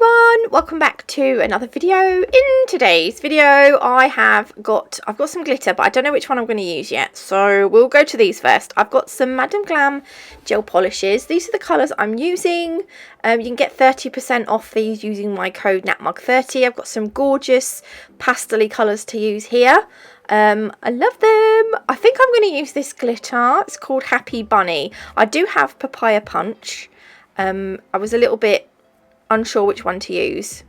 everyone, welcome back to another video. In today's video I've got some glitter, but I don't know which one I'm going to use yet, so we'll go to these first. I've got some Madam Glam gel polishes. These are the colours I'm using. You can get 30% off these using my code NATMUG30. I've got some gorgeous pastel-y colours to use here. I love them. I think I'm going to use this glitter. It's called Happy Bunny. I do have Papaya Punch. I was a little bit unsure which one to use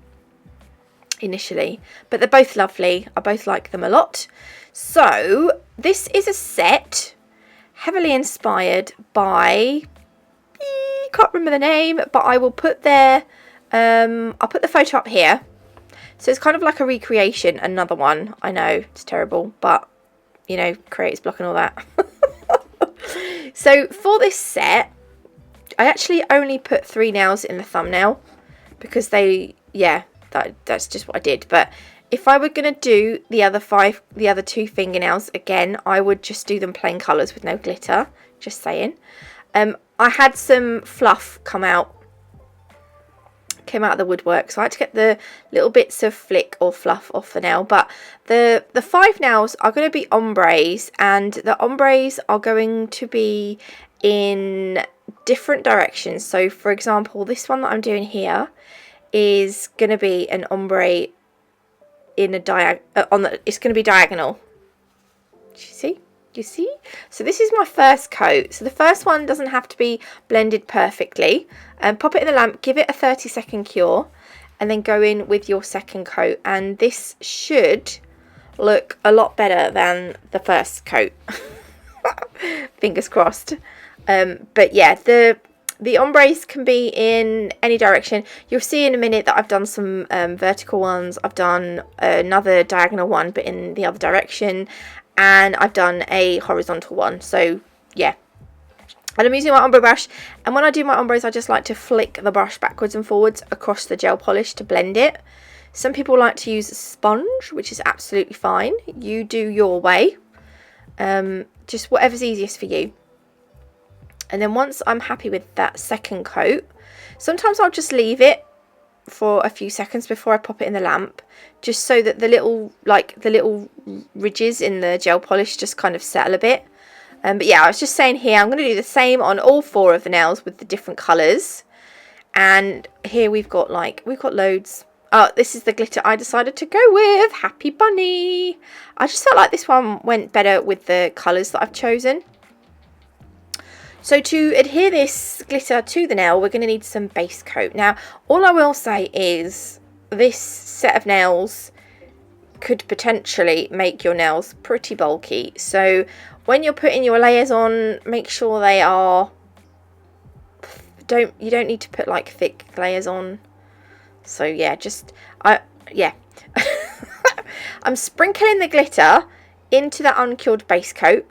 initially, but they're both lovely. I both like them a lot. So this is a set heavily inspired by, can't remember the name, but I will put their I'll put the photo up here. So it's kind of like a recreation, another one. I know it's terrible, but you know, creators block and all that. So for this set I actually only put 3 nails in the thumbnail because that's just what I did. But if I were going to do the other 2 fingernails again, I would just do them plain colours with no glitter, just saying. I had some fluff came out of the woodwork, so I had to get the little bits of flick or fluff off the nail. But the 5 nails are going to be ombres, and the ombres are going to be in different directions. So for example, this one that I'm doing here is going to be an ombre in a it's going to be diagonal. Do you see? So this is my first coat. So the first one doesn't have to be blended perfectly. Pop it in the lamp, give it a 30-second cure, and then go in with your second coat, and this should look a lot better than the first coat. Fingers crossed. But yeah, the ombres can be in any direction. You'll see in a minute that I've done some vertical ones. I've done another diagonal one, but in the other direction. And I've done a horizontal one. So yeah. And I'm using my ombre brush. And when I do my ombres, I just like to flick the brush backwards and forwards across the gel polish to blend it. Some people like to use a sponge, which is absolutely fine. You do your way. Just whatever's easiest for you. And then once I'm happy with that second coat, sometimes I'll just leave it for a few seconds before I pop it in the lamp, just so that the little ridges in the gel polish just kind of settle a bit. But yeah, I was just saying here, I'm going to do the same on all 4 of the nails with the different colours. And here we've got loads. Oh, this is the glitter I decided to go with, Happy Bunny. I just felt like this one went better with the colours that I've chosen. So to adhere this glitter to the nail, we're going to need some base coat. Now, all I will say is this set of nails could potentially make your nails pretty bulky. So when you're putting your layers on, make sure they are... You don't need to put like thick layers on. So yeah, I'm sprinkling the glitter into that uncured base coat.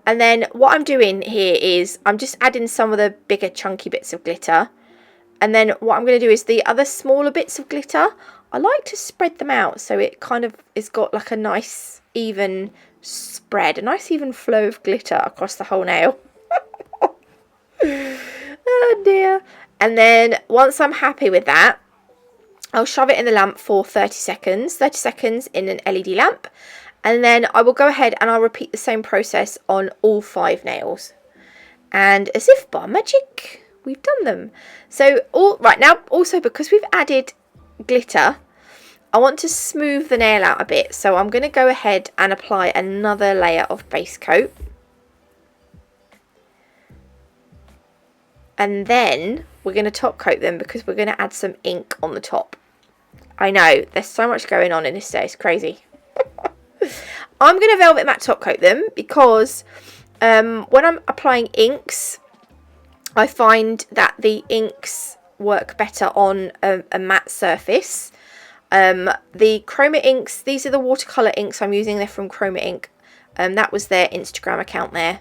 And then what I'm doing here is I'm just adding some of the bigger chunky bits of glitter. And then what I'm going to do is the other smaller bits of glitter, I like to spread them out so it kind of has got like a nice even spread, a nice even flow of glitter across the whole nail. Oh dear. And then once I'm happy with that, I'll shove it in the lamp for 30 seconds in an LED lamp. And then I will go ahead and I'll repeat the same process on all 5 nails. And as if by magic, we've done them. So right now, also because we've added glitter, I want to smooth the nail out a bit. So I'm going to go ahead and apply another layer of base coat. And then we're going to top coat them because we're going to add some ink on the top. I know, there's so much going on in this day, it's crazy. I'm going to velvet matte top coat them because when I'm applying inks, I find that the inks work better on a matte surface. The Chroma inks, these are the watercolour inks I'm using. They're from Chroma Ink. That was their Instagram account there.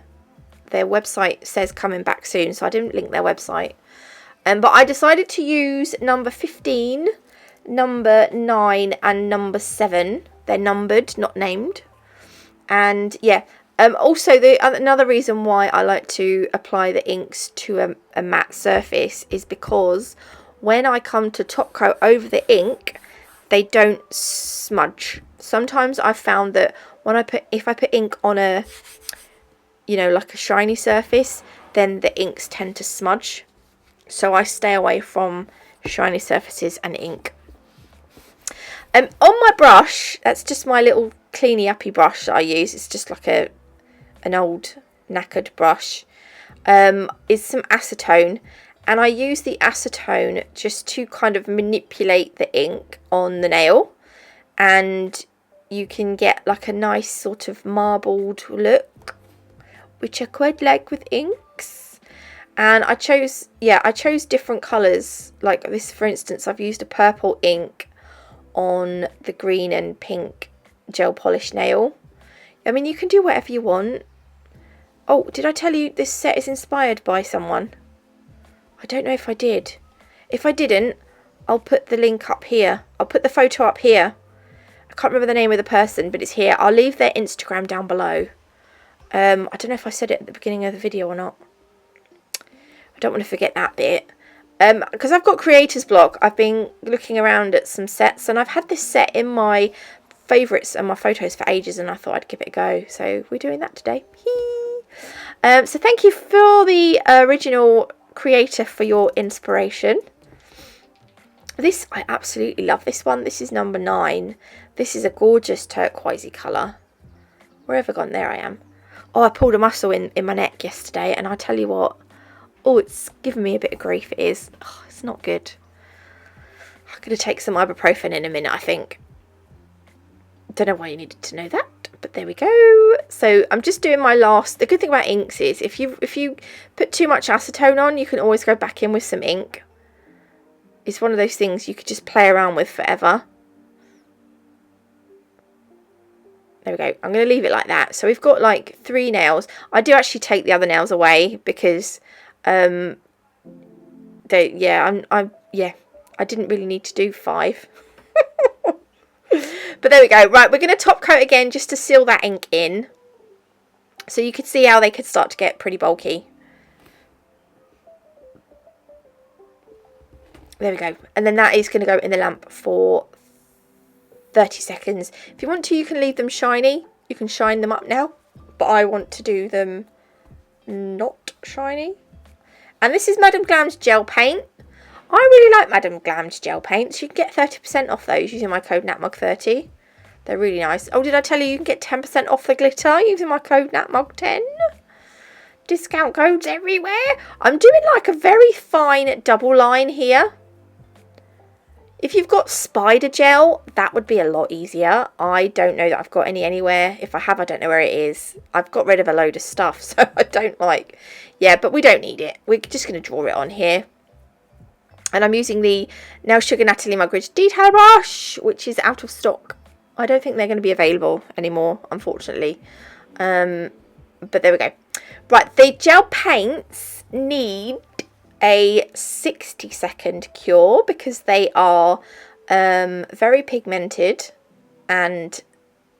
Their website says coming back soon, so I didn't link their website. But I decided to use number 15, number 9 and number 7. They're numbered, not named. And yeah, also another reason why I like to apply the inks to a matte surface is because when I come to top coat over the ink, they don't smudge. Sometimes I've found that when if I put ink on a, you know, like a shiny surface, then the inks tend to smudge. So I stay away from shiny surfaces and ink. On my brush, that's just my little cleany uppy brush that I use. It's just like an old knackered brush. Is some acetone, and I use the acetone just to kind of manipulate the ink on the nail, and you can get like a nice sort of marbled look, which I quite like with inks. And I chose different colours. Like this, for instance, I've used a purple ink on the green and pink gel polish nail. I mean, you can do whatever you want. Oh, did I tell you this set is inspired by someone? I don't know if I did. If I didn't, I'll put the link up here. I'll put the photo up here. I can't remember the name of the person, but it's here. I'll leave their Instagram down below. I don't know if I said it at the beginning of the video or not. I don't want to forget that bit. Because I've got creator's block, I've been looking around at some sets, and I've had this set in my favourites and my photos for ages, and I thought I'd give it a go. So we're doing that today. So thank you for the original creator for your inspiration. This, I absolutely love this one. This is number 9. This is a gorgeous turquoisey colour. Where have I gone? There I am. Oh, I pulled a muscle in my neck yesterday, and I tell you what, oh, it's given me a bit of grief. It is. Oh, it's not good. I'm going to take some ibuprofen in a minute, I think. Don't know why you needed to know that, but there we go. So I'm just doing my last. The good thing about inks is if you put too much acetone on, you can always go back in with some ink. It's one of those things you could just play around with forever. There we go. I'm going to leave it like that. So we've got like 3 nails. I do actually take the other nails away because I didn't really need to do 5. But there we go. Right, we're going to top coat again just to seal that ink in. So you could see how they could start to get pretty bulky. There we go. And then that is going to go in the lamp for 30 seconds. If you want to, you can leave them shiny. You can shine them up now. But I want to do them not shiny. And this is Madame Glam's gel paint. I really like Madame Glam's gel paints. You can get 30% off those using my code NatMug30. They're really nice. Oh, did I tell you can get 10% off the glitter using my code NatMug10? Discount codes everywhere. I'm doing like a very fine double line here. If you've got spider gel, that would be a lot easier. I don't know that I've got any anywhere. If I have, I don't know where it is. I've got rid of a load of stuff, so I don't like... Yeah, but we don't need it. We're just going to draw it on here. And I'm using the Nailchemy Natalie Mugridge detail brush, which is out of stock. I don't think they're going to be available anymore, unfortunately. But there we go. Right, the gel paints need a 60-second cure because they are very pigmented. And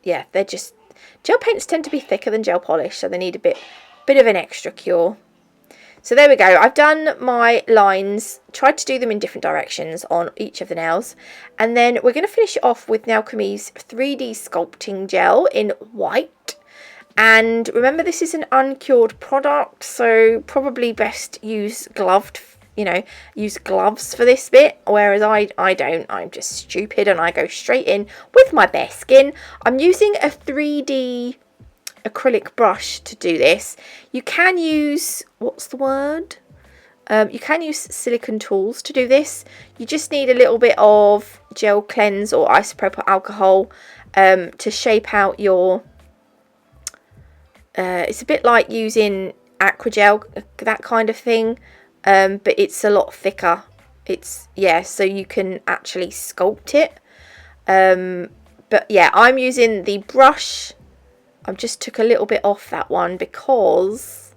yeah, they're just... Gel paints tend to be thicker than gel polish, so they need a bit of an extra cure. So there we go. I've done my lines, tried to do them in different directions on each of the nails. And then we're going to finish it off with Nailchemy's 3D Sculpting Gel in white. And remember, this is an uncured product, so probably best use gloved, use gloves for this bit. Whereas I don't. I'm just stupid and I go straight in with my bare skin. I'm using a 3D acrylic brush to do this. You can use, what's the word? You can use silicone tools to do this. You just need a little bit of gel cleanse or isopropyl alcohol to shape out your... it's a bit like using aquagel, that kind of thing, but it's a lot thicker. It's, yeah, so you can actually sculpt it. But yeah, I'm using the brush. I just took a little bit off that one because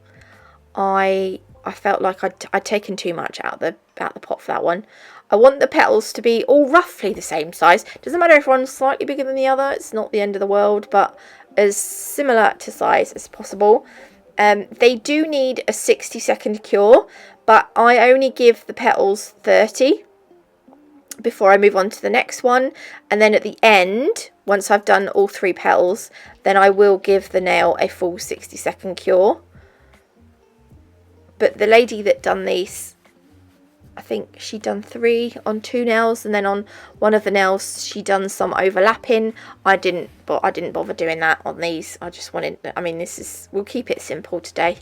I felt like I'd taken too much out the pot for that one. I want the petals to be all roughly the same size. Doesn't matter if one's slightly bigger than the other. It's not the end of the world, but as similar to size as possible. They do need a 60-second cure, but I only give the petals 30. before I move on to the next one. And then at the end, once I've done all 3 petals, then I will give the nail a full 60-second cure. But the lady that done these, I think she done 3 on 2 nails, and then on one of the nails she done some overlapping. I didn't bother doing that on these. I just wanted, I mean, we'll keep it simple today.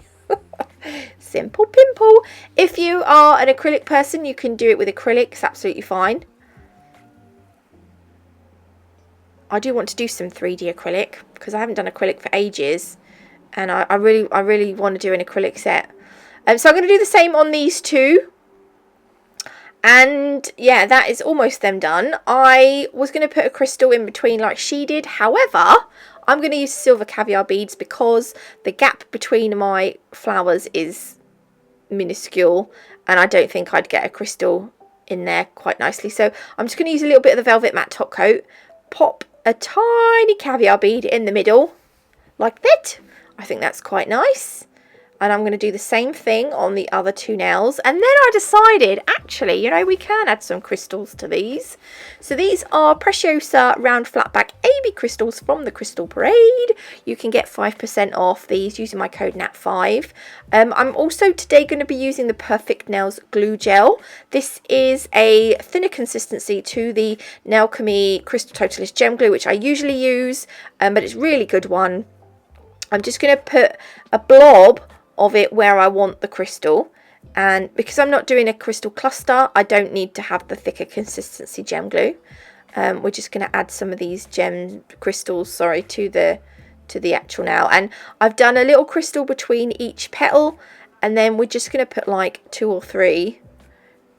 Simple pimple. If you are an acrylic person, you can do it with acrylic. It's absolutely fine. I do want to do some 3D acrylic because I haven't done acrylic for ages, and I really want to do an acrylic set. So I'm going to do the same on these 2. And yeah, that is almost them done. I was going to put a crystal in between like she did. However, I'm going to use silver caviar beads because the gap between my flowers is minuscule, and I don't think I'd get a crystal in there quite nicely. So I'm just going to use a little bit of the velvet matte top coat, pop a tiny caviar bead in the middle like that. I think that's quite nice. And I'm going to do the same thing on the other 2 nails. And then I decided, actually, you know, we can add some crystals to these. So these are Preciosa round flat back AB crystals from the Crystal Parade. You can get 5% off these using my code NAT5. I'm also today going to be using the Perfect Nails glue gel. This is a thinner consistency to the Nailchemy Crystal Totalist gem glue, which I usually use, but it's a really good one. I'm just going to put a blob of it where I want the crystal, and because I'm not doing a crystal cluster, I don't need to have the thicker consistency gem glue. We're just going to add some of these gem crystals, sorry, to the actual nail, and I've done a little crystal between each petal, and then we're just going to put like 2 or 3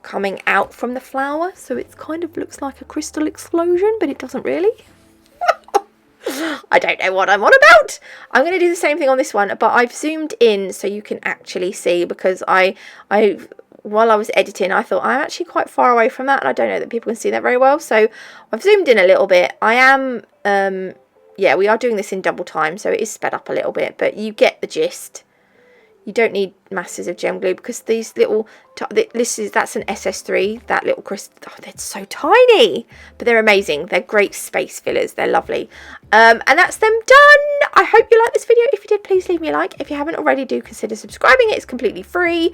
coming out from the flower, so it kind of looks like a crystal explosion, but it doesn't really. I don't know what I'm on about. I'm going to do the same thing on this one, but I've zoomed in so you can actually see, because while I was editing, I thought I'm actually quite far away from that, and I don't know that people can see that very well. So I've zoomed in a little bit. I am, yeah, we are doing this in double time, so it is sped up a little bit, but you get the gist. You don't need masses of gem glue because these little, that's an SS3, that little crystal, oh, they're so tiny, but they're amazing. They're great space fillers. They're lovely. And that's them done. I hope you liked this video. If you did, please leave me a like. If you haven't already, do consider subscribing. It's completely free.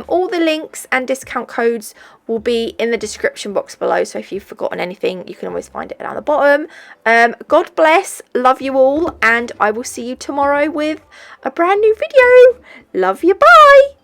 All the links and discount codes will be in the description box below. So if you've forgotten anything, you can always find it down the bottom. God bless. Love you all. And I will see you tomorrow with a brand new video. Love you. Bye.